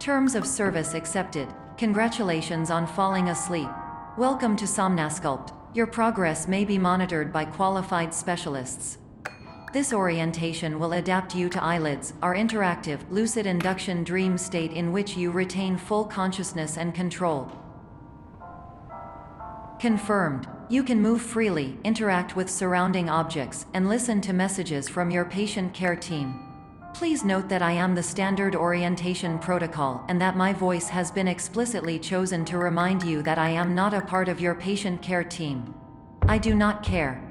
Terms of service accepted. Congratulations on falling asleep. Welcome to Somnasculpt. Your progress may be monitored by qualified specialists. This orientation will adapt you to eyelids, our interactive, lucid induction dream state in which you retain full consciousness and control. Confirmed. You can move freely, interact with surrounding objects, and listen to messages from your patient care team. Please note that I am the standard orientation protocol and that my voice has been explicitly chosen to remind you that I am not a part of your patient care team. I do not care.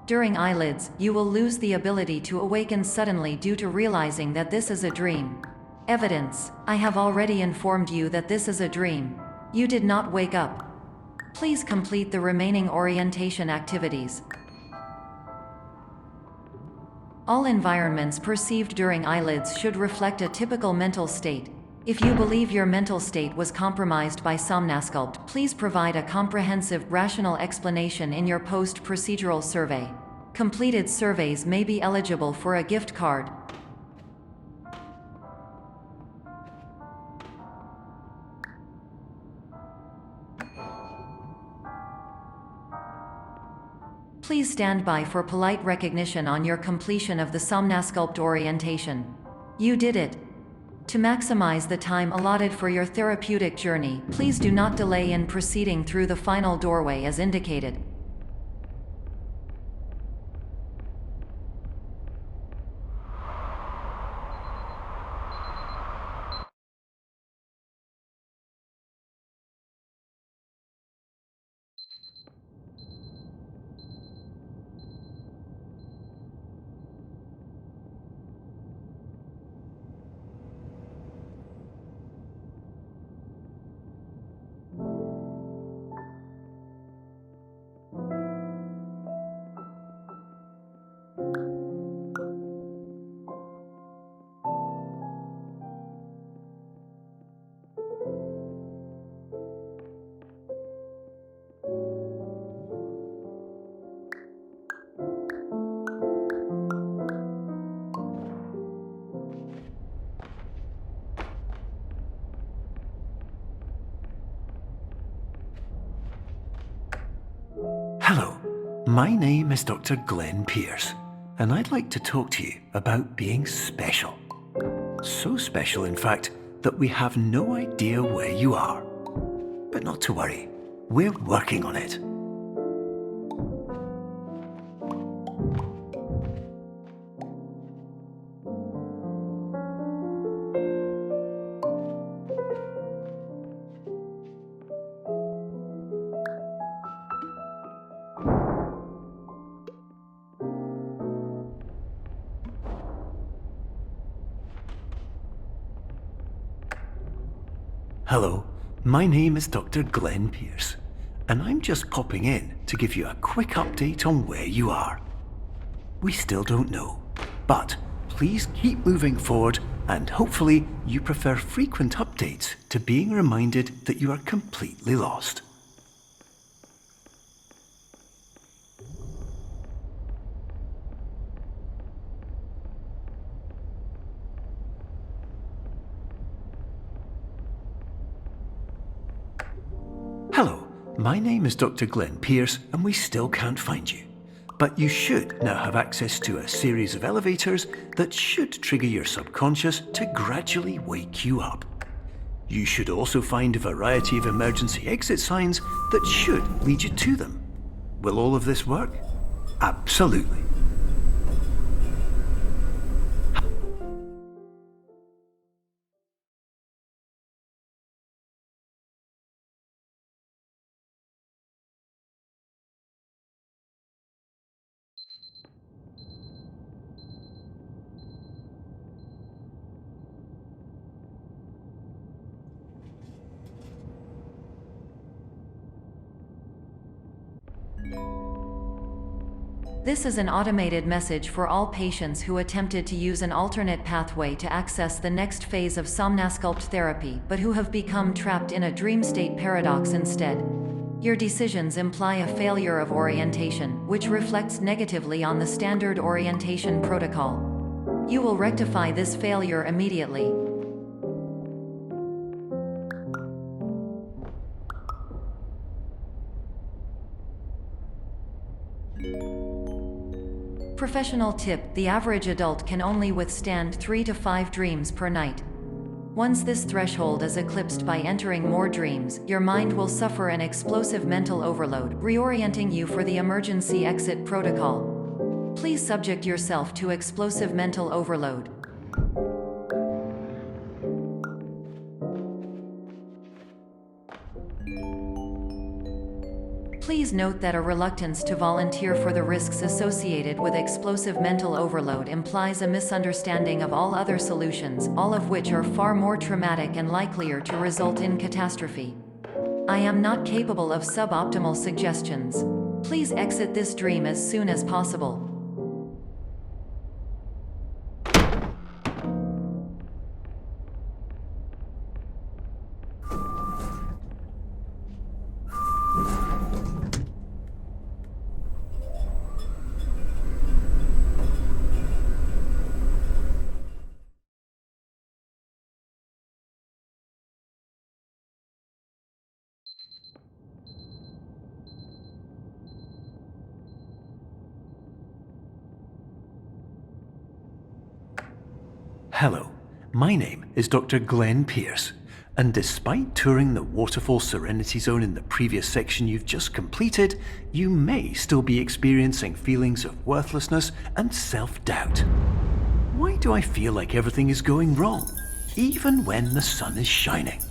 During eyelids, you will lose the ability to awaken suddenly due to realizing that this is a dream. Evidence. I have already informed you that this is a dream. You did not wake up. Please complete the remaining orientation activities. All environments perceived during eyelids should reflect a typical mental state. If you believe your mental state was compromised by Somnasculpt, please provide a comprehensive, rational explanation in your post-procedural survey. Completed surveys may be eligible for a gift card. Please stand by for polite recognition on your completion of the Somnasculpt orientation. You did it. To maximize the time allotted for your therapeutic journey, please do not delay in proceeding through the final doorway as indicated. Hello, my name is Dr. Glenn Pierce, and I'd like to talk to you about being special. So special, in fact, that we have no idea where you are. But not to worry, we're working on it. Hello, my name is Dr. Glenn Pierce, and I'm just popping in to give you a quick update on where you are. We still don't know, but please keep moving forward, and hopefully you prefer frequent updates to being reminded that you are completely lost. Hello, my name is Dr. Glenn Pierce, and we still can't find you. But you should now have access to a series of elevators that should trigger your subconscious to gradually wake you up. You should also find a variety of emergency exit signs that should lead you to them. Will all of this work? Absolutely. This is an automated message for all patients who attempted to use an alternate pathway to access the next phase of Somnasculpt therapy but who have become trapped in a dream state paradox instead. Your decisions imply a failure of orientation, which reflects negatively on the standard orientation protocol. You will rectify this failure immediately. Professional tip: the average adult can only withstand 3 to 5 dreams per night. Once this threshold is eclipsed by entering more dreams, your mind will suffer an explosive mental overload, reorienting you for the emergency exit protocol. Please subject yourself to explosive mental overload. Please note that a reluctance to volunteer for the risks associated with explosive mental overload implies a misunderstanding of all other solutions, all of which are far more traumatic and likelier to result in catastrophe. I am not capable of suboptimal suggestions. Please exit this dream as soon as possible. Hello, my name is Dr. Glenn Pierce, and despite touring the Waterfall Serenity Zone in the previous section you've just completed, you may still be experiencing feelings of worthlessness and self-doubt. Why do I feel like everything is going wrong, even when the sun is shining?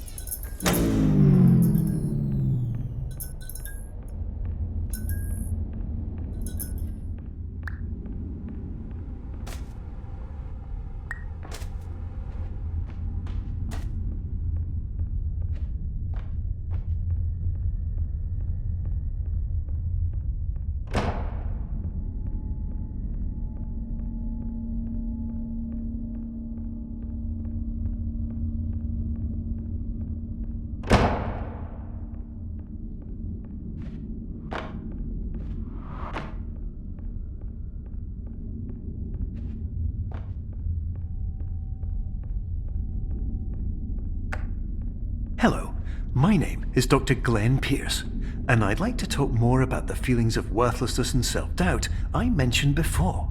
Hello, my name is Dr. Glenn Pierce, and I'd like to talk more about the feelings of worthlessness and self-doubt I mentioned before.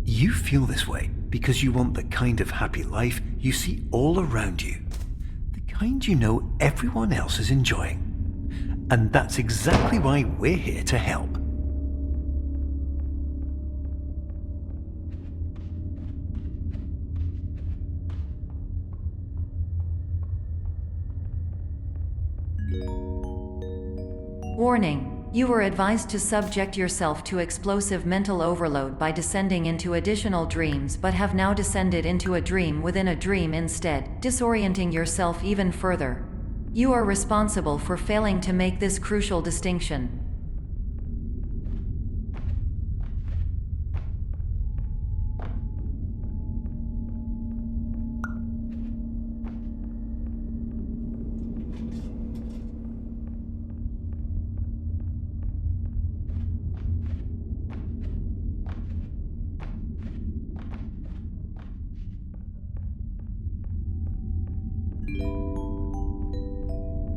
You feel this way because you want the kind of happy life you see all around you, the kind you know everyone else is enjoying. And that's exactly why we're here to help. Warning: you were advised to subject yourself to explosive mental overload by descending into additional dreams, but have now descended into a dream within a dream instead, disorienting yourself even further. You are responsible for failing to make this crucial distinction.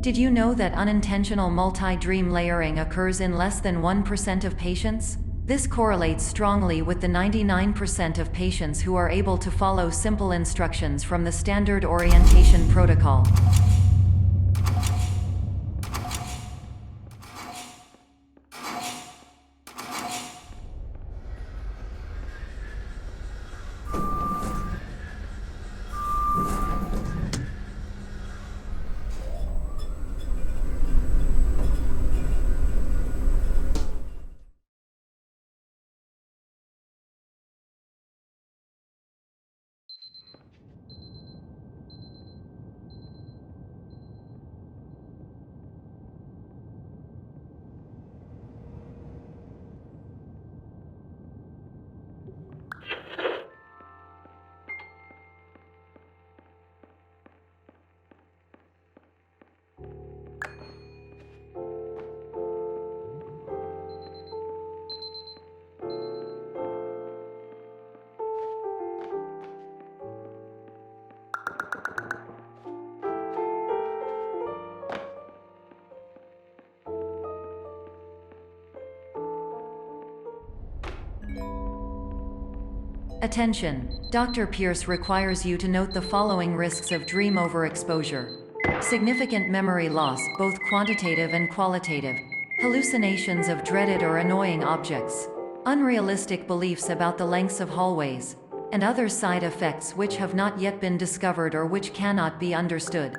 Did you know that unintentional multi-dream layering occurs in less than 1% of patients? This correlates strongly with the 99% of patients who are able to follow simple instructions from the standard orientation protocol. Attention! Dr. Pierce requires you to note the following risks of dream overexposure. Significant memory loss, both quantitative and qualitative. Hallucinations of dreaded or annoying objects. Unrealistic beliefs about the lengths of hallways. And other side effects which have not yet been discovered or which cannot be understood.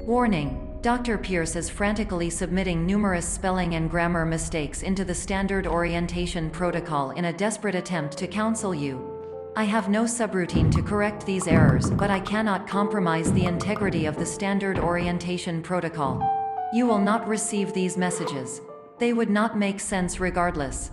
Warning! Dr. Pierce is frantically submitting numerous spelling and grammar mistakes into the standard orientation protocol in a desperate attempt to counsel you. I have no subroutine to correct these errors, but I cannot compromise the integrity of the standard orientation protocol. You will not receive these messages. They would not make sense regardless.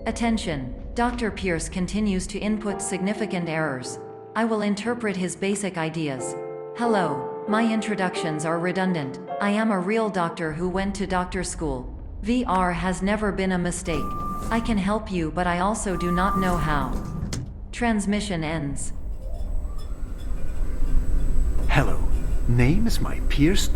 Attention! Dr. Pierce continues to input significant errors. I will interpret his basic ideas. Hello, my introductions are redundant. I am a real doctor who went to doctor school. VR has never been a mistake. I can help you, but I also do not know how. Transmission ends. Hello, name is my Pierce.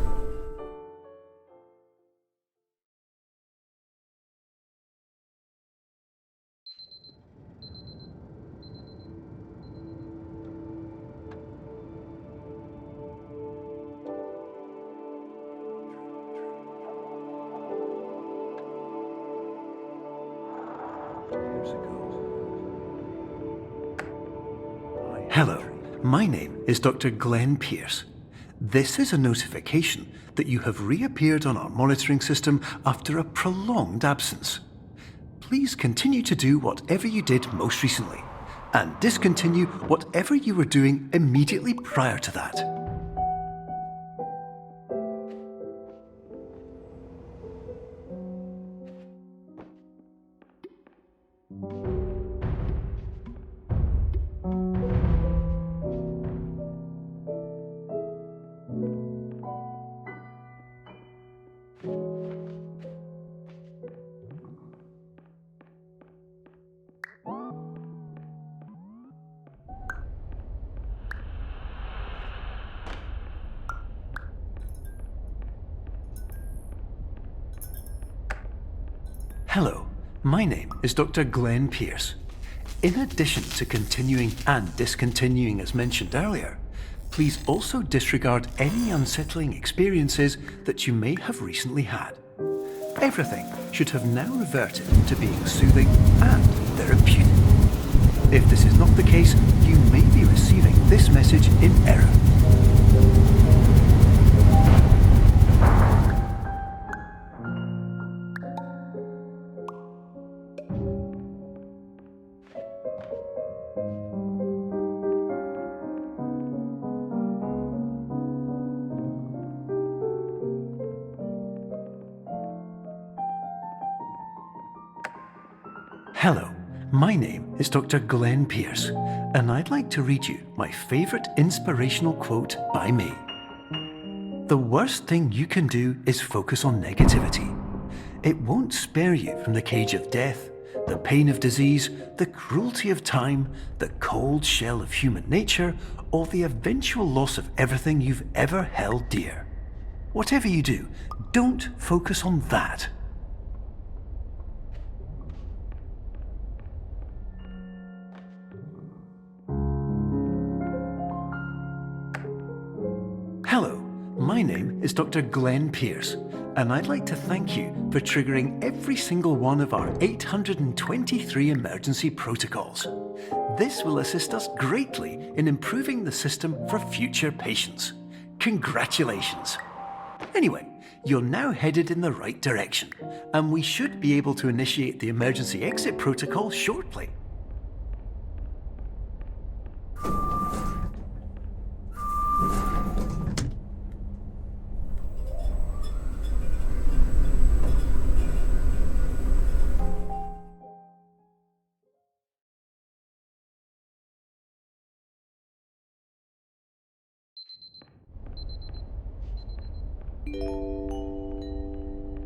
Hello, my name is Dr. Glenn Pierce. This is a notification that you have reappeared on our monitoring system after a prolonged absence. Please continue to do whatever you did most recently, and discontinue whatever you were doing immediately prior to that. Hello, my name is Dr. Glenn Pierce. In addition to continuing and discontinuing as mentioned earlier, please also disregard any unsettling experiences that you may have recently had. Everything should have now reverted to being soothing and therapeutic. If this is not the case, you may be receiving this message in error. Hello, my name is Dr. Glenn Pierce, and I'd like to read you my favourite inspirational quote by me. The worst thing you can do is focus on negativity. It won't spare you from the cage of death, the pain of disease, the cruelty of time, the cold shell of human nature, or the eventual loss of everything you've ever held dear. Whatever you do, don't focus on that. Hello, my name is Dr. Glenn Pierce, and I'd like to thank you for triggering every single one of our 823 emergency protocols. This will assist us greatly in improving the system for future patients. Congratulations! Anyway, you're now headed in the right direction, and we should be able to initiate the emergency exit protocol shortly.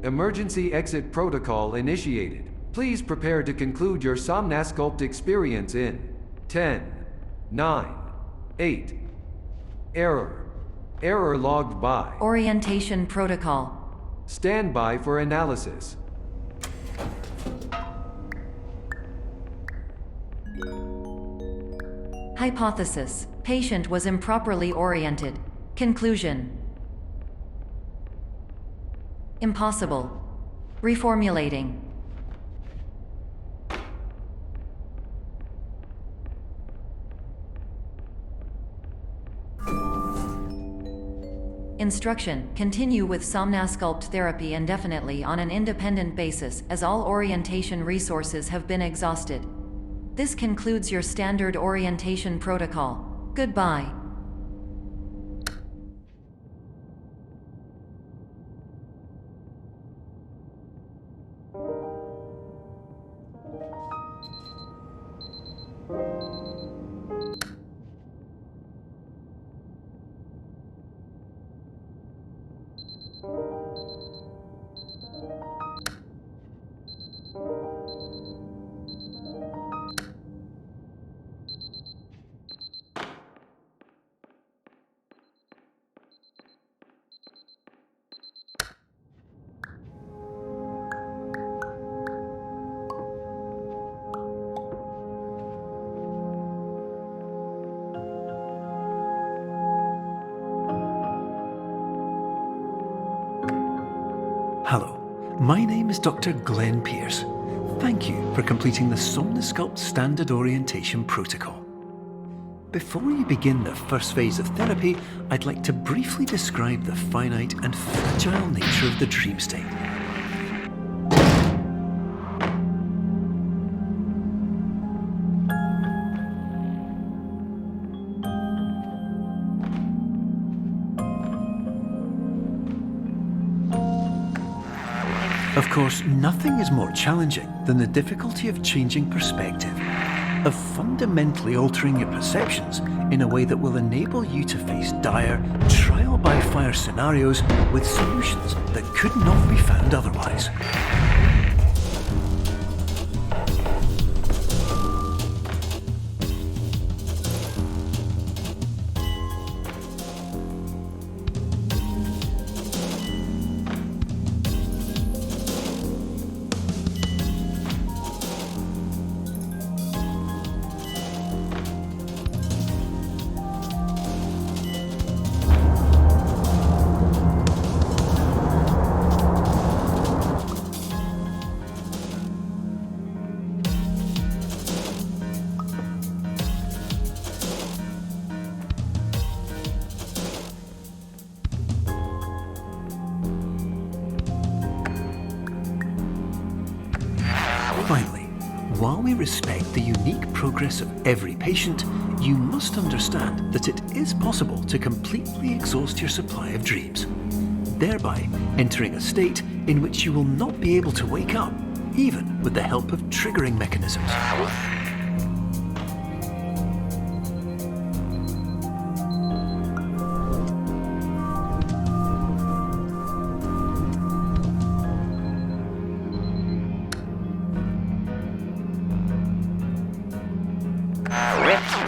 Emergency exit protocol initiated. Please prepare to conclude your Somnasculpt experience in 10, 9, 8. Error. Error logged by. Orientation protocol. Stand by for analysis. Hypothesis. Patient was improperly oriented. Conclusion. Impossible. Reformulating. Instruction. Continue with Somnasculpt therapy indefinitely on an independent basis, as all orientation resources have been exhausted. This concludes your standard orientation protocol. Goodbye. Hello, my name is Dr. Glenn Pierce. Thank you for completing the Somnasculpt Standard Orientation Protocol. Before you begin the first phase of therapy, I'd like to briefly describe the finite and fragile nature of the dream state. Of course, nothing is more challenging than the difficulty of changing perspective, of fundamentally altering your perceptions in a way that will enable you to face dire, trial-by-fire scenarios with solutions that could not be found otherwise. Finally, while we respect the unique progress of every patient, you must understand that it is possible to completely exhaust your supply of dreams, thereby entering a state in which you will not be able to wake up, even with the help of triggering mechanisms.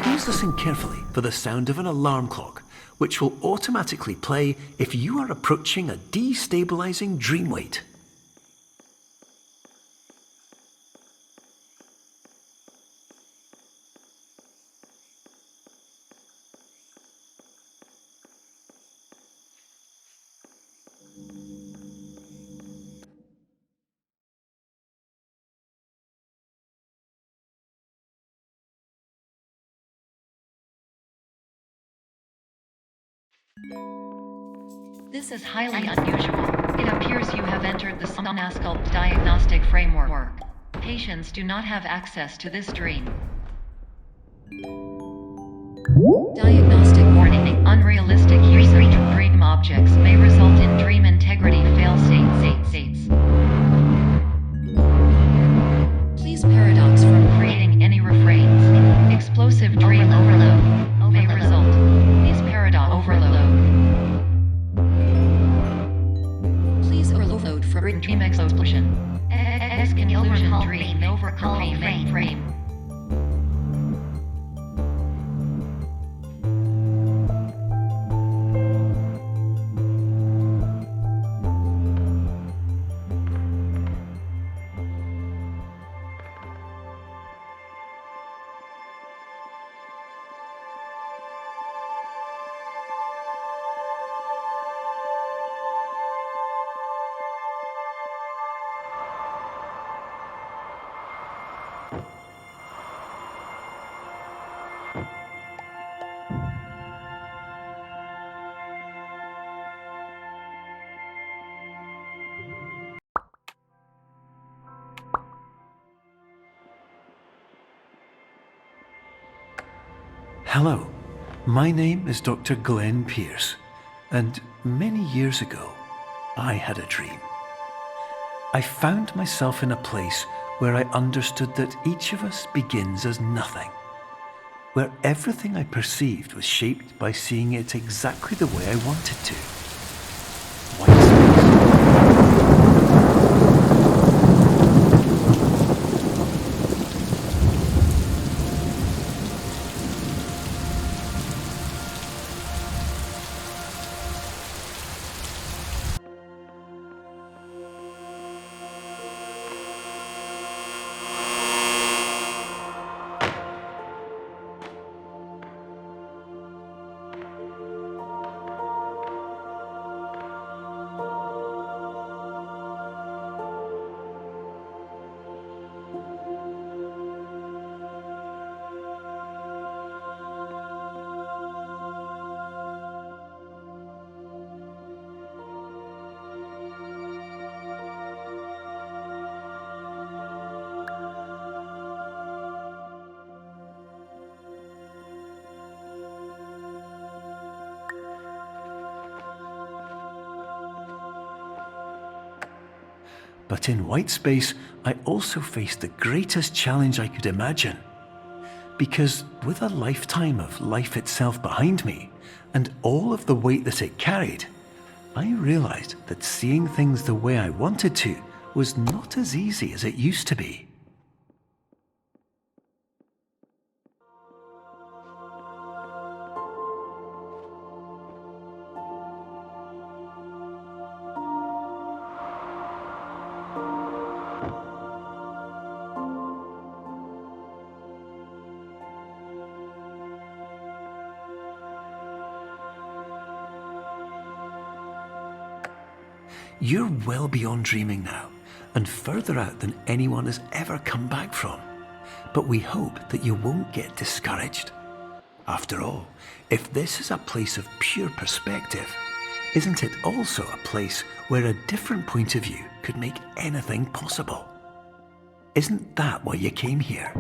Please listen carefully for the sound of an alarm clock, which will automatically play if you are approaching a destabilizing dream weight. This is highly unusual. It appears you have entered the Somnasculpt diagnostic framework. Patients do not have access to this dream. Diagnostic warning. Unrealistic use of dream objects may result in dream integrity fail-states. Please paradox from creating any refrains. Explosive dream overload may result. Please paradox overload. Call me mainframe. Hello, my name is Dr. Glenn Pierce, and many years ago, I had a dream. I found myself in a place where I understood that each of us begins as nothing, where everything I perceived was shaped by seeing it exactly the way I wanted to. White space. But in white space, I also faced the greatest challenge I could imagine. Because with a lifetime of life itself behind me, and all of the weight that it carried, I realized that seeing things the way I wanted to was not as easy as it used to be. You're well beyond dreaming now, and further out than anyone has ever come back from. But we hope that you won't get discouraged. After all, if this is a place of pure perspective, isn't it also a place where a different point of view could make anything possible? Isn't that why you came here?